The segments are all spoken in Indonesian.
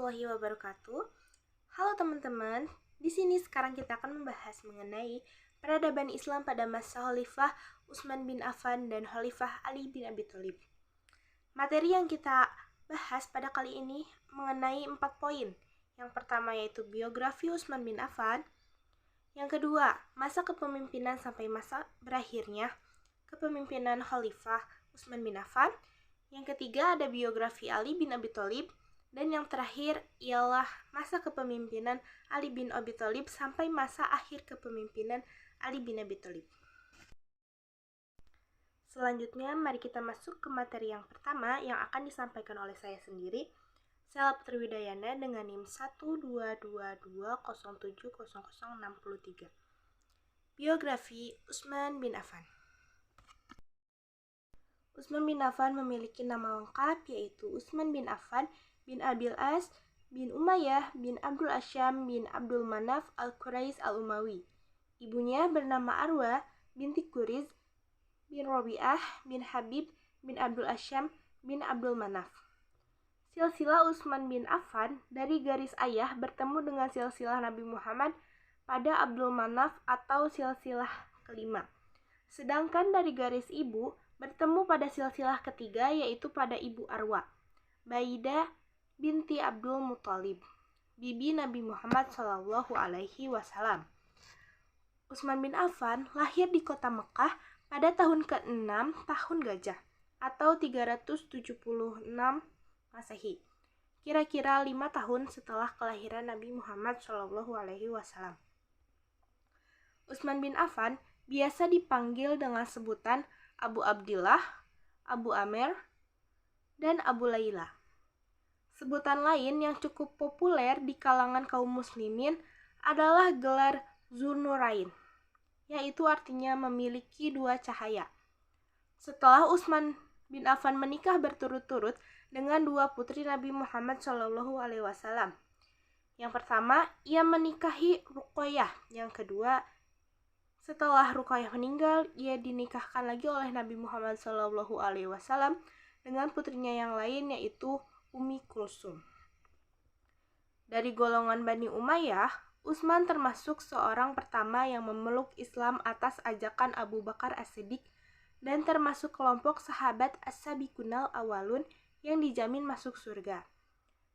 warahmatullahi wabarakatuh. Halo teman-teman, di sini sekarang kita akan membahas mengenai peradaban Islam pada masa Khalifah Utsman bin Affan dan Khalifah Ali bin Abi Thalib. Materi yang kita bahas pada kali ini mengenai 4 poin. Yang pertama yaitu biografi Utsman bin Affan. Yang kedua, masa kepemimpinan sampai masa berakhirnya kepemimpinan Khalifah Utsman bin Affan. Yang ketiga ada biografi Ali bin Abi Thalib. Dan yang terakhir ialah masa kepemimpinan Ali bin Abi Thalib sampai masa akhir kepemimpinan Ali bin Abi Thalib. Selanjutnya, mari kita masuk ke materi yang pertama yang akan disampaikan oleh saya sendiri, Sela Putri Widayana dengan NIM 12220700063. Biografi Utsman bin Affan. Utsman bin Affan memiliki nama lengkap yaitu Utsman bin Affan bin Abil As bin Umayyah bin Abdul Asyam bin Abdul Manaf al-Quraisy al-Umawi. Ibunya bernama Arwa binti Quriz bin Rabi'ah bin Habib bin Abdul Asyam bin Abdul Manaf. Silsilah Utsman bin Affan dari garis ayah bertemu dengan silsilah Nabi Muhammad pada Abdul Manaf atau silsilah kelima. Sedangkan dari garis ibu bertemu pada silsilah ketiga yaitu pada ibu Arwa, Baidah binti Abdul Muthalib, bibi Nabi Muhammad Shallallahu Alaihi Wasallam. Utsman bin Affan lahir di kota Mekah pada tahun ke-6 tahun Gajah atau 376 Masehi, kira-kira 5 tahun setelah kelahiran Nabi Muhammad Shallallahu Alaihi Wasallam. Utsman bin Affan biasa dipanggil dengan sebutan Abu Abdillah, Abu Amr, dan Abu Layla. Sebutan lain yang cukup populer di kalangan kaum muslimin adalah gelar Dzunurain, yaitu artinya memiliki dua cahaya. Setelah Utsman bin Affan menikah berturut-turut dengan dua putri Nabi Muhammad SAW. Yang pertama, ia menikahi Ruqayyah. Yang kedua, setelah Ruqayyah meninggal, ia dinikahkan lagi oleh Nabi Muhammad SAW dengan putrinya yang lain yaitu Ummi Kulsum. Dari golongan Bani Umayyah, Utsman termasuk seorang pertama yang memeluk Islam atas ajakan Abu Bakar As-Siddiq dan termasuk kelompok sahabat As-Sabiqunal Awalun yang dijamin masuk surga.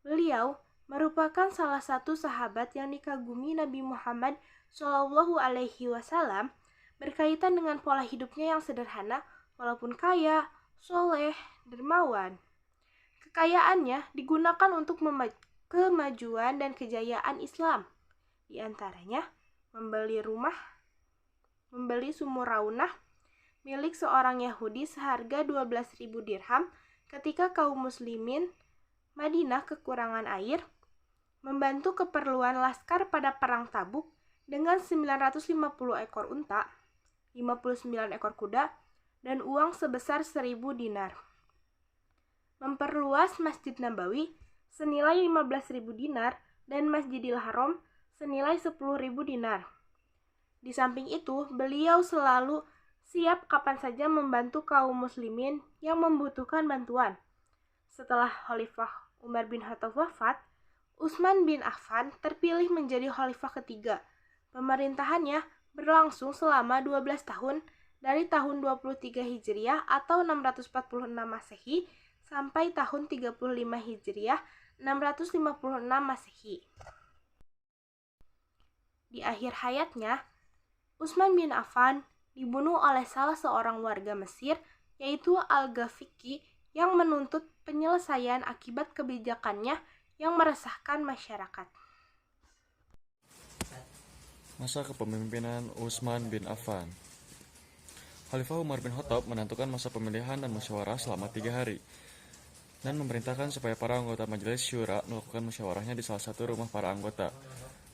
Beliau merupakan salah satu sahabat yang dikagumi Nabi Muhammad Shallallahu Alaihi Wasallam berkaitan dengan pola hidupnya yang sederhana walaupun kaya, soleh, dermawan. Kekayaannya digunakan untuk kemajuan dan kejayaan Islam. Di antaranya, membeli sumur raunah milik seorang Yahudi seharga 12.000 dirham ketika kaum muslimin Madinah kekurangan air, membantu keperluan laskar pada perang Tabuk dengan 950 ekor unta, 59 ekor kuda, dan uang sebesar 1.000 dinar. Memperluas Masjid Nabawi senilai 15.000 dinar dan Masjidil Haram senilai 10.000 dinar. Di samping itu, beliau selalu siap kapan saja membantu kaum muslimin yang membutuhkan bantuan. Setelah Khalifah Umar bin Khattab wafat, Utsman bin Affan terpilih menjadi khalifah ketiga. Pemerintahannya berlangsung selama 12 tahun dari tahun 23 Hijriah atau 646 Masehi sampai tahun 35 Hijriah 656 Masehi. Di akhir hayatnya, Utsman bin Affan dibunuh oleh salah seorang warga Mesir yaitu Al-Ghafiqi yang menuntut penyelesaian akibat kebijakannya yang meresahkan masyarakat. Masa kepemimpinan Utsman bin Affan. Khalifah Umar bin Khattab menentukan masa pemilihan dan musyawarah selama 3 hari dan memerintahkan supaya para anggota majelis syura melakukan musyawarahnya di salah satu rumah para anggota.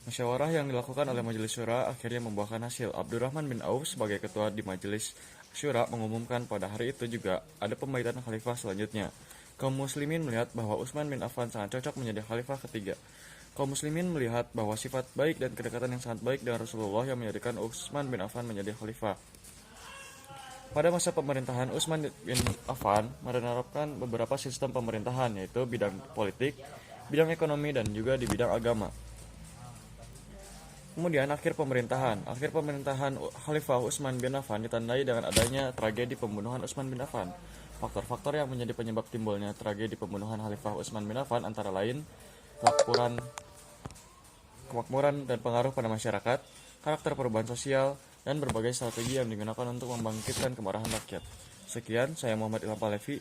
Musyawarah yang dilakukan oleh majelis syura akhirnya membuahkan hasil. Abdurrahman bin Auf sebagai ketua di majelis syura mengumumkan pada hari itu juga ada pembahitan khalifah selanjutnya. Kaum muslimin melihat bahwa Utsman bin Affan sangat cocok menjadi khalifah ketiga. Kaum muslimin melihat bahwa sifat baik dan kedekatan yang sangat baik dengan Rasulullah yang menjadikan Utsman bin Affan menjadi khalifah. Pada masa pemerintahan Utsman bin Affan menerapkan beberapa sistem pemerintahan, yaitu bidang politik, bidang ekonomi, dan juga di bidang agama. Kemudian akhir pemerintahan Khalifah Utsman bin Affan ditandai dengan adanya tragedi pembunuhan Utsman bin Affan. Faktor-faktor yang menjadi penyebab timbulnya tragedi pembunuhan Khalifah Utsman bin Affan antara lain kemakmuran dan pengaruh pada masyarakat, karakter perubahan sosial, dan berbagai strategi yang digunakan untuk membangkitkan kemarahan rakyat. Sekian, saya Muhammad Ilham Palevi.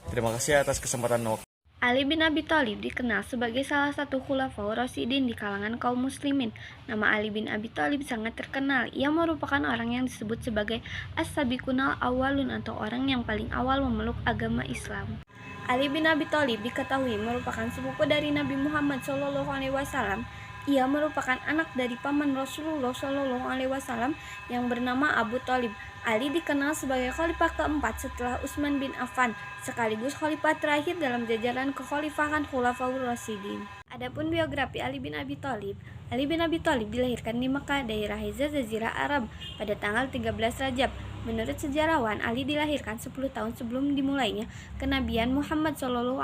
Terima kasih atas kesempatan waktu. Ali bin Abi Thalib dikenal sebagai salah satu khulafaur rasyidin di kalangan kaum muslimin. Nama Ali bin Abi Thalib sangat terkenal. Ia merupakan orang yang disebut sebagai as-sabiqunal awwalun atau orang yang paling awal memeluk agama Islam. Ali bin Abi Thalib diketahui merupakan sepupu dari Nabi Muhammad SAW. Ia merupakan anak dari paman Rasulullah SAW yang bernama Abu Thalib. Ali dikenal sebagai khalifah keempat setelah Utsman bin Affan, sekaligus khalifah terakhir dalam jajaran kekhalifahan Khulafaur Rasyidin. Adapun biografi Ali bin Abi Thalib, Ali bin Abi Thalib dilahirkan di Mekah, daerah Hijaz, Jazirah Arab pada tanggal 13 Rajab. Menurut sejarawan, Ali dilahirkan 10 tahun sebelum dimulainya kenabian Muhammad SAW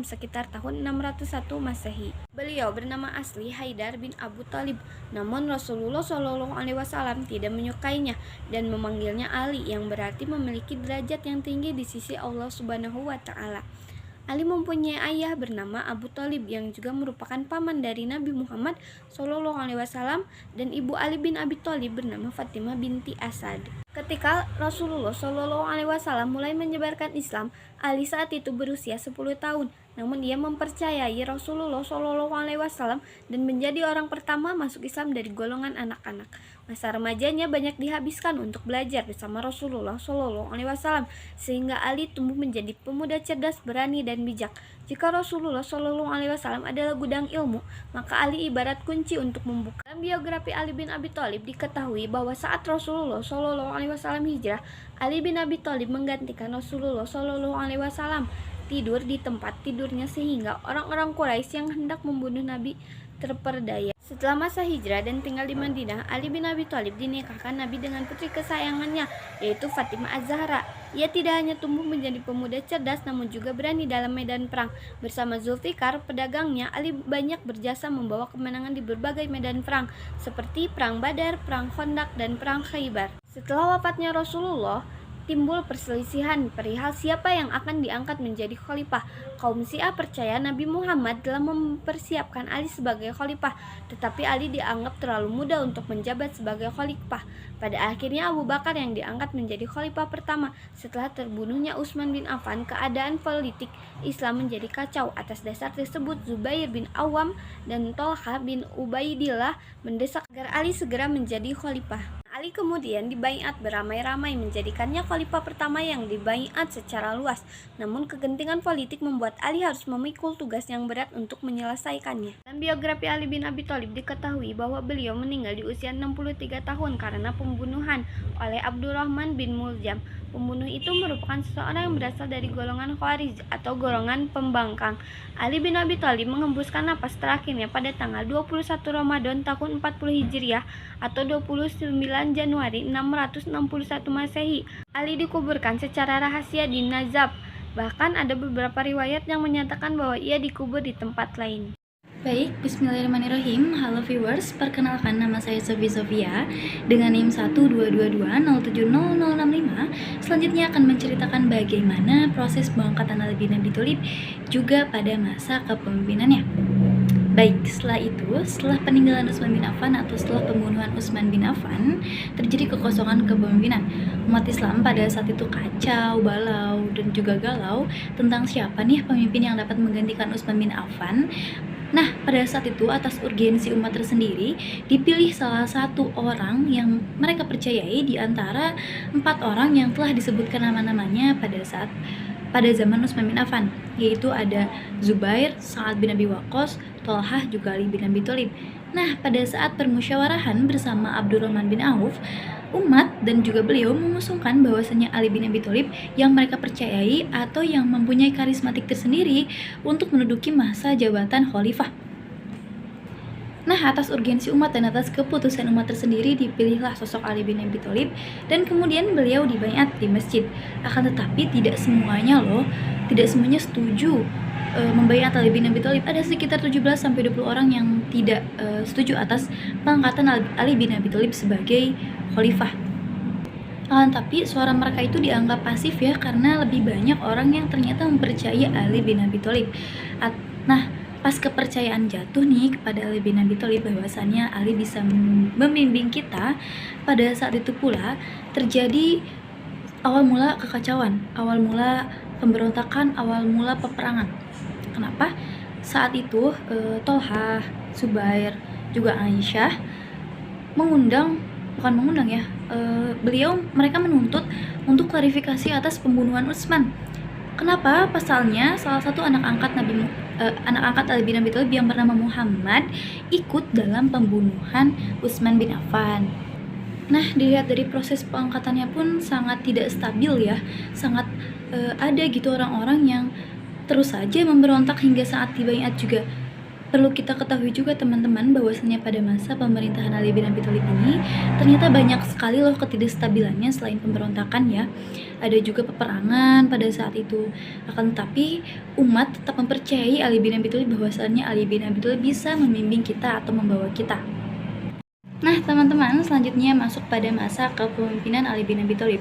sekitar tahun 601 Masehi. Beliau bernama asli Haidar bin Abu Thalib, namun Rasulullah SAW tidak menyukainya dan memanggilnya Ali, yang berarti memiliki derajat yang tinggi di sisi Allah Subhanahu wa Ta'ala. Ali mempunyai ayah bernama Abu Thalib yang juga merupakan paman dari Nabi Muhammad SAW, dan ibu Ali bin Abi Thalib bernama Fatimah binti Asad. Ketika Rasulullah SAW mulai menyebarkan Islam, Ali saat itu berusia 10 tahun. Namun ia mempercayai Rasulullah SAW dan menjadi orang pertama masuk Islam dari golongan anak-anak. Masa remajanya banyak dihabiskan untuk belajar bersama Rasulullah SAW, sehingga Ali tumbuh menjadi pemuda cerdas, berani, dan bijak. Jika Rasulullah SAW adalah gudang ilmu, maka Ali ibarat kunci untuk membuka. Dalam biografi Ali bin Abi Thalib diketahui bahwa saat Rasulullah SAW hijrah, Ali bin Abi Thalib menggantikan Rasulullah SAW tidur di tempat tidurnya, sehingga orang-orang Quraisy yang hendak membunuh Nabi terperdaya. Setelah masa hijrah dan tinggal di Madinah, Ali bin Abi Thalib dinikahkan Nabi dengan putri kesayangannya, yaitu Fatimah Az-Zahra. Ia tidak hanya tumbuh menjadi pemuda cerdas, namun juga berani dalam medan perang. Bersama Zulfikar, pedagangnya, Ali banyak berjasa membawa kemenangan di berbagai medan perang, seperti Perang Badar, Perang Khandaq, dan Perang Khaybar. Setelah wafatnya Rasulullah, timbul perselisihan perihal siapa yang akan diangkat menjadi khalifah. Kaum Syiah percaya Nabi Muhammad telah mempersiapkan Ali sebagai khalifah, tetapi Ali dianggap terlalu muda untuk menjabat sebagai khalifah. Pada akhirnya Abu Bakar yang diangkat menjadi khalifah pertama. Setelah terbunuhnya Utsman bin Affan, keadaan politik Islam menjadi kacau. Atas dasar tersebut, Zubair bin Awam dan Thalhah bin Ubaidillah mendesak agar Ali segera menjadi khalifah. Ali kemudian dibaiat beramai-ramai, menjadikannya khalifah pertama yang dibaiat secara luas. Namun kegentingan politik membuat Ali harus memikul tugas yang berat untuk menyelesaikannya. Dalam biografi Ali bin Abi Thalib diketahui bahwa beliau meninggal di usia 63 tahun karena pembunuhan oleh Abdurrahman bin Muljam. Pembunuh itu merupakan seseorang yang berasal dari golongan Khawarij atau golongan pembangkang. Ali bin Abi Thalib menghembuskan napas terakhirnya pada tanggal 21 Ramadan tahun 40 Hijriah atau 29 Januari 661 Masehi. Ali dikuburkan secara rahasia di Najaf. Bahkan ada beberapa riwayat yang menyatakan bahwa ia dikubur di tempat lain. Baik, bismillahirrahmanirrahim. Halo viewers, perkenalkan nama saya Sofi Sofia dengan NIM 122070065. Selanjutnya akan menceritakan bagaimana proses pengangkatan Ali bin Abi Thalib juga pada masa kepemimpinannya. Baik, setelah peninggalan Utsman bin Affan atau setelah pembunuhan Utsman bin Affan, terjadi kekosongan kepemimpinan. Umat Islam pada saat itu kacau, balau, dan juga galau tentang siapa nih pemimpin yang dapat menggantikan Utsman bin Affan. Nah, pada saat itu atas urgensi umat tersendiri, dipilih salah satu orang yang mereka percayai di antara 4 orang yang telah disebutkan nama-namanya pada zaman Utsman bin Affan, yaitu ada Zubair, Sa'ad bin Abi Waqqas, Thalhah, juga Ali bin Abi Thalib. Nah, pada saat permusyawarahan bersama Abdurrahman bin Auf, umat dan juga beliau mengusungkan bahwasanya Ali bin Abi Thalib yang mereka percayai atau yang mempunyai karismatik tersendiri untuk menduduki masa jabatan khalifah. Nah, atas urgensi umat dan atas keputusan umat tersendiri, dipilihlah sosok Ali bin Abi Thalib dan kemudian beliau dibaiat di masjid. Akan tetapi tidak semuanya setuju membaiat Ali bin Abi Thalib, ada sekitar 17-20 orang yang tidak setuju atas pengangkatan Ali bin Abi Thalib sebagai khalifah. Tapi suara mereka itu dianggap pasif ya, karena lebih banyak orang yang ternyata mempercayai Ali bin Abi Thalib. Nah, pas kepercayaan jatuh nih kepada Ali bin Abi Thalib bahwasannya Ali bisa membimbing kita, pada saat itu pula terjadi awal mula kekacauan, awal mula pemberontakan, awal mula peperangan. Kenapa? Saat itu Tolha, Zubair, juga Aisyah mereka menuntut untuk klarifikasi atas pembunuhan Utsman. Kenapa? Pasalnya salah satu anak angkat Ali bin Abi Thalib yang bernama Muhammad ikut dalam pembunuhan Utsman bin Affan. Nah, dilihat dari proses pengangkatannya pun sangat tidak stabil ya, sangat ada gitu orang-orang yang terus saja memberontak hingga saat dibaiat juga. Perlu kita ketahui juga teman-teman bahwasanya pada masa pemerintahan Ali bin Abi Thalib ini ternyata banyak sekali loh ketidakstabilannya selain pemberontakan ya. Ada juga peperangan pada saat itu. Akan tetapi umat tetap mempercayai Ali bin Abi Thalib bahwasanya Ali bin Abi Thalib bisa membimbing kita atau membawa kita. Nah teman-teman, selanjutnya masuk pada masa kepemimpinan Ali bin Abi Thalib.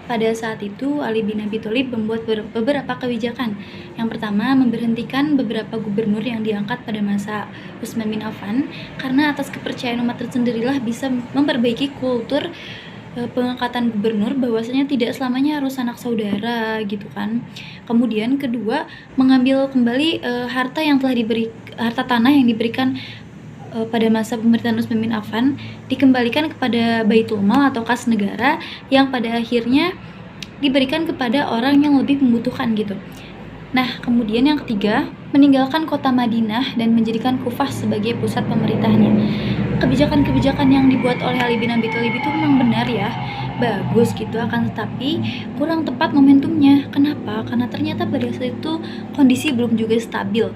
Pada saat itu Ali bin Abi Thalib membuat beberapa kebijakan. Yang pertama, memberhentikan beberapa gubernur yang diangkat pada masa Utsman bin Affan, karena atas kepercayaan umat tersendirilah bisa memperbaiki kultur pengangkatan gubernur, bahwasanya tidak selamanya harus anak saudara gitu kan. Kemudian kedua, mengambil kembali harta tanah yang diberikan pada masa pemerintahan Utsman bin Affan, dikembalikan kepada Baitul Mal atau kas negara, yang pada akhirnya diberikan kepada orang yang lebih membutuhkan gitu. Nah, kemudian yang ketiga, meninggalkan kota Madinah dan menjadikan Kufah sebagai pusat pemerintahannya. Kebijakan-kebijakan yang dibuat oleh Ali bin Abi Thalib itu memang benar ya, bagus gitu, akan tetapi kurang tepat momentumnya. Kenapa? Karena ternyata pada saat itu kondisi belum juga stabil.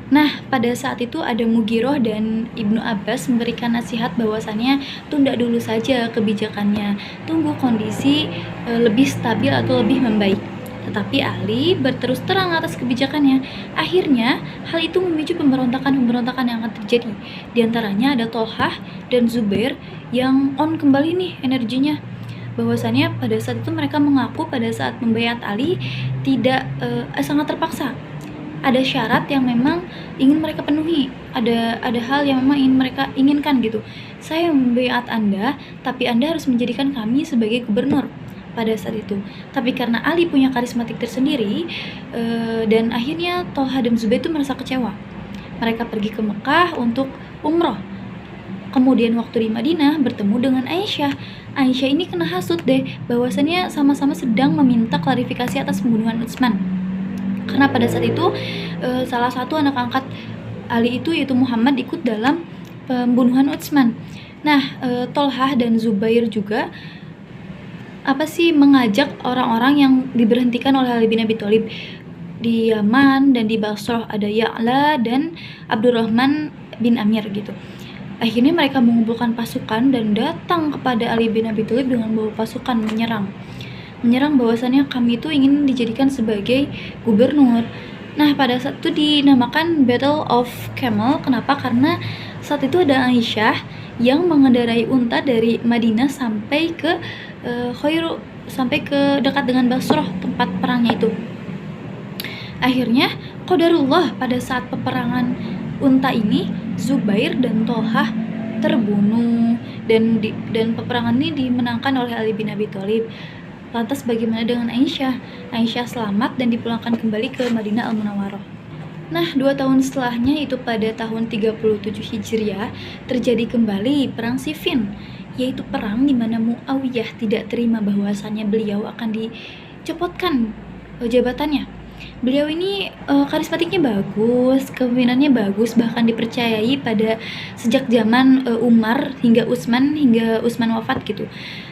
Nah, pada saat itu ada Mugiroh dan Ibnu Abbas memberikan nasihat bahwasannya tunda dulu saja kebijakannya, tunggu kondisi lebih stabil atau lebih membaik. Tetapi Ali berterus terang atas kebijakannya. Akhirnya, hal itu memicu pemberontakan yang akan terjadi. Di antaranya ada Tolhah dan Zubair yang on kembali nih energinya. Bahwasannya pada saat itu mereka mengaku pada saat membaiat Ali tidak sangat terpaksa. Ada syarat yang memang ingin mereka penuhi, ada hal yang memang ingin mereka inginkan gitu. Saya membaiat Anda, tapi Anda harus menjadikan kami sebagai gubernur pada saat itu. Tapi karena Ali punya karismatik tersendiri, dan akhirnya Tolha dan Zubair itu merasa kecewa. Mereka pergi ke Mekah untuk umroh. Kemudian waktu di Madinah bertemu dengan Aisyah. Aisyah ini kena hasut deh, bahwasannya sama-sama sedang meminta klarifikasi atas pembunuhan Utsman. Karena pada saat itu salah satu anak angkat Ali itu yaitu Muhammad ikut dalam pembunuhan Utsman. Nah, Tolhah dan Zubair juga mengajak orang-orang yang diberhentikan oleh Ali bin Abi Thalib di Yaman dan di Basrah, ada Ya'la dan Abdurrahman bin Amir gitu. Akhirnya mereka mengumpulkan pasukan dan datang kepada Ali bin Abi Thalib dengan bawa pasukan menyerang bahwasannya kami itu ingin dijadikan sebagai gubernur. Nah, pada saat itu dinamakan Battle of Camel. Kenapa? Karena saat itu ada Aisyah yang mengendarai unta dari Madinah sampai ke Khairu, sampai ke dekat dengan Basrah, tempat perangnya itu. Akhirnya qadarullah, pada saat peperangan unta ini Zubair dan Tolhah terbunuh dan peperangan ini dimenangkan oleh Ali bin Abi Thalib. Lantas bagaimana dengan Aisyah? Aisyah selamat dan dipulangkan kembali ke Madinah Al-Munawwarah. Nah, 2 tahun setelahnya, itu pada tahun 37 Hijriah, terjadi kembali Perang Siffin, yaitu perang di mana Muawiyah tidak terima bahwasannya beliau akan dicopotkan jabatannya. Beliau ini karismatiknya bagus, kepemimpinannya bagus, bahkan dipercayai pada sejak zaman Umar hingga Utsman wafat gitu.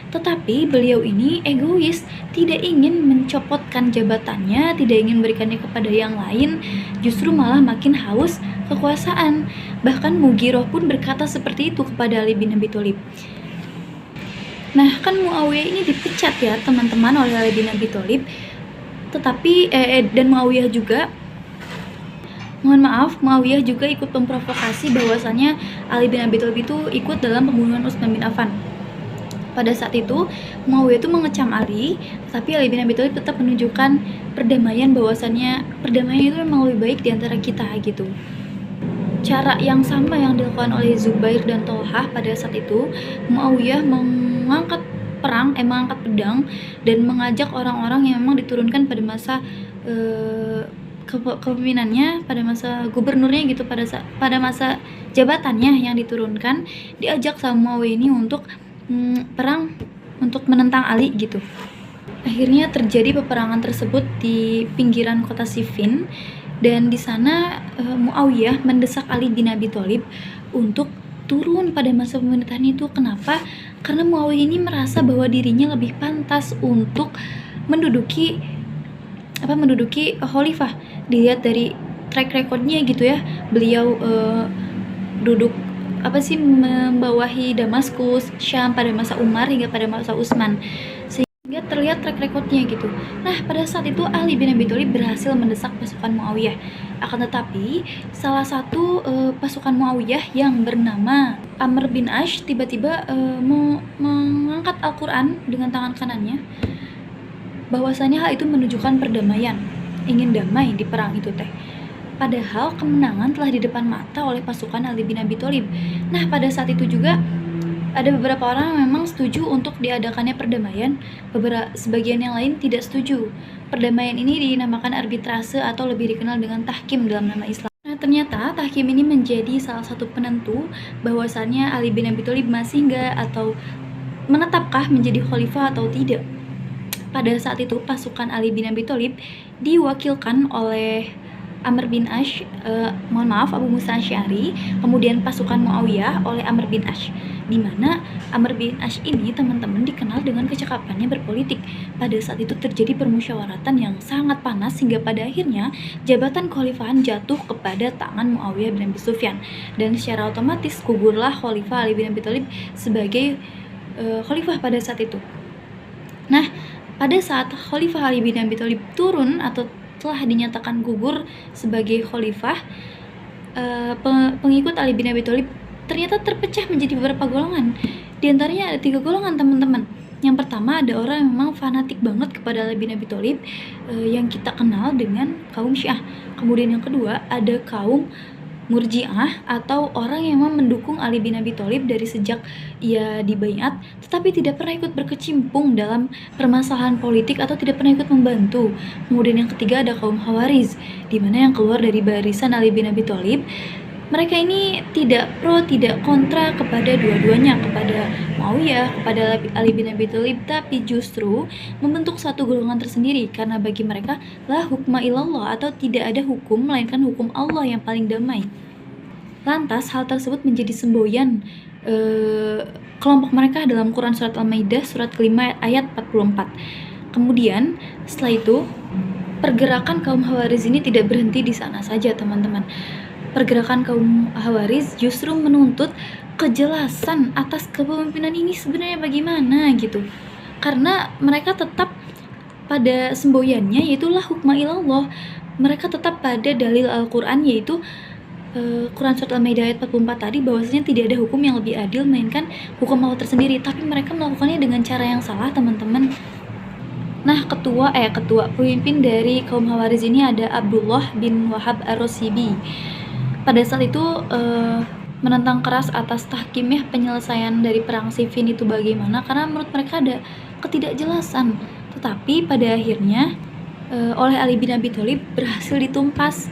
Tetapi beliau ini egois, tidak ingin mencopotkan jabatannya, tidak ingin memberikannya kepada yang lain, justru malah makin haus kekuasaan. Bahkan Mugiroh pun berkata seperti itu kepada Ali bin Abi Thalib. Nah, kan Muawiyah ini dipecat ya teman-teman oleh Ali bin Abi Thalib. Tetapi dan Muawiyah juga Mohon maaf, Muawiyah juga ikut memprovokasi bahwasannya Ali bin Abi Thalib itu ikut dalam pembunuhan Utsman bin Affan. Pada saat itu, Muawiyah itu mengecam Ali, tapi Ali bin Abi Thalib tetap menunjukkan perdamaian, bahwasannya perdamaian itu memang lebih baik di antara kita gitu. Cara yang sama yang dilakukan oleh Zubair dan Tolhah pada saat itu, Muawiyah mengangkat pedang dan mengajak orang-orang yang memang diturunkan pada masa kepemimpinannya, pada masa gubernurnya gitu, pada masa jabatannya yang diturunkan, diajak sama Muawiyah ini untuk perang untuk menentang Ali gitu. Akhirnya terjadi peperangan tersebut di pinggiran kota Siffin, dan di sana Muawiyah mendesak Ali bin Abi Thalib untuk turun pada masa pemerintahan itu. Kenapa? Karena Muawiyah ini merasa bahwa dirinya lebih pantas untuk menduduki khalifah. Dilihat dari track recordnya gitu ya, beliau duduk membawahi Damaskus, Syam pada masa Umar hingga pada masa Utsman, sehingga terlihat track recordnya gitu. Nah, pada saat itu Ali bin Abi Thalib berhasil mendesak pasukan Muawiyah. Akan tetapi salah satu pasukan Muawiyah yang bernama Amr bin Ash tiba-tiba mengangkat Al-Quran dengan tangan kanannya, bahwasanya hal itu menunjukkan perdamaian, ingin damai di perang itu teh. Padahal kemenangan telah di depan mata oleh pasukan Ali bin Abi Thalib. Nah, pada saat itu juga ada beberapa orang yang memang setuju untuk diadakannya perdamaian, sebagian yang lain tidak setuju. Perdamaian ini dinamakan arbitrase atau lebih dikenal dengan tahkim dalam nama Islam. Nah, ternyata tahkim ini menjadi salah satu penentu bahwasannya Ali bin Abi Thalib masih enggak atau menetapkah menjadi khalifah atau tidak. Pada saat itu pasukan Ali bin Abi Thalib diwakilkan oleh Amr bin Ash, Abu Musa Asy'ari, kemudian pasukan Muawiyah oleh Amr bin Ash, di mana Amr bin Ash ini teman-teman dikenal dengan kecakapannya berpolitik. Pada saat itu terjadi permusyawaratan yang sangat panas hingga pada akhirnya jabatan kekhalifahan jatuh kepada tangan Muawiyah bin Abi Sufyan, dan secara otomatis gugurlah Khalifah Ali bin Abi Thalib sebagai khalifah pada saat itu. Nah, pada saat Khalifah Ali bin Abi Thalib turun atau telah dinyatakan gugur sebagai khalifah, pengikut Ali bin Abi Thalib ternyata terpecah menjadi beberapa golongan. Di antaranya ada 3 golongan, teman-teman. Yang pertama, ada orang yang memang fanatik banget kepada Ali bin Abi Thalib, yang kita kenal dengan kaum Syiah. Kemudian yang kedua, ada kaum Murji'ah atau orang yang memang mendukung Ali bin Abi Thalib dari sejak ia dibaiat, tetapi tidak pernah ikut berkecimpung dalam permasalahan politik atau tidak pernah ikut membantu. Kemudian yang ketiga ada kaum Khawarij, di mana yang keluar dari barisan Ali bin Abi Thalib. Mereka ini tidak pro, tidak kontra kepada dua-duanya, kepada Muawiyah, kepada Ali bin Abi Thalib, tapi justru membentuk satu golongan tersendiri, karena bagi mereka la hukma illallah, atau tidak ada hukum melainkan hukum Allah yang paling damai. Lantas hal tersebut menjadi semboyan kelompok mereka dalam Quran surat Al-Maidah surat kelima ayat 44. Kemudian setelah itu pergerakan kaum Khawarij ini tidak berhenti di sana saja, teman-teman. Pergerakan kaum Khawarij justru menuntut kejelasan atas kepemimpinan ini sebenarnya bagaimana gitu. Karena mereka tetap pada semboyannya, yaitulah hukma ilallah. Mereka tetap pada dalil Al-Quran, yaitu Quran surat Al-Maidah ayat 44 tadi, bahwasanya tidak ada hukum yang lebih adil melainkan hukum Allah tersendiri. Tapi mereka melakukannya dengan cara yang salah, teman-teman. Nah, ketua pemimpin dari kaum Khawarij ini ada Abdullah bin Wahab Ar-Rasibi. Pada saat itu menentang keras atas tahkim ya, penyelesaian dari perang Siffin itu bagaimana, karena menurut mereka ada ketidakjelasan. Tetapi pada akhirnya oleh Ali bin Abi Thalib berhasil ditumpas.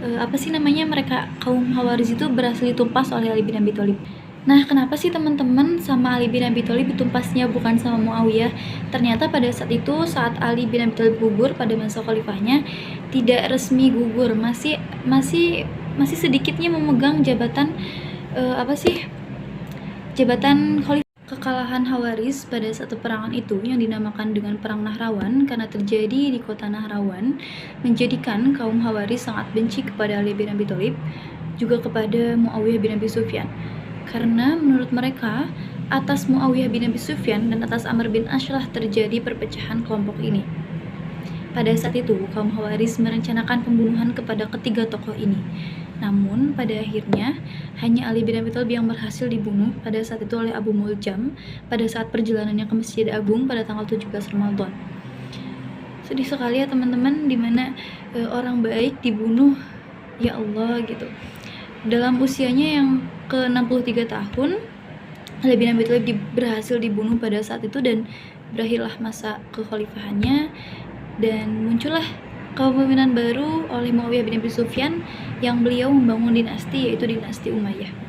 Mereka kaum Khawarij itu berhasil ditumpas oleh Ali bin Abi Thalib. Nah, kenapa sih teman-teman sama Ali bin Abi Thalib ditumpasnya bukan sama Muawiyah? Ternyata pada saat itu, saat Ali bin Abi Thalib gugur pada masa khalifahnya, tidak resmi gugur, masih sedikitnya memegang jabatan jabatan khalifah. Kekalahan Khawarij pada saat peperangan itu yang dinamakan dengan Perang Nahrawan karena terjadi di kota Nahrawan menjadikan kaum Khawarij sangat benci kepada Ali bin Abi Thalib, juga kepada Muawiyah bin Abi Sufyan. Karena menurut mereka atas Muawiyah bin Abi Sufyan dan atas Amr bin Ash lah terjadi perpecahan kelompok ini. Pada saat itu, kaum Khawarij merencanakan pembunuhan kepada ketiga tokoh ini. Namun, pada akhirnya, hanya Ali bin Abi Thalib yang berhasil dibunuh pada saat itu oleh Abu Muljam pada saat perjalanannya ke Masjid Agung pada tanggal 17 Ramadan. Sedih sekali ya teman-teman, dimana orang baik dibunuh, ya Allah gitu. Dalam usianya yang ke-63 tahun, Ali bin Abi Thalib berhasil dibunuh pada saat itu dan berakhirlah masa kekhalifahannya dan muncullah kepemimpinan baru oleh Muawiyah bin Abi Sufyan yang beliau membangun dinasti, yaitu dinasti Umayyah.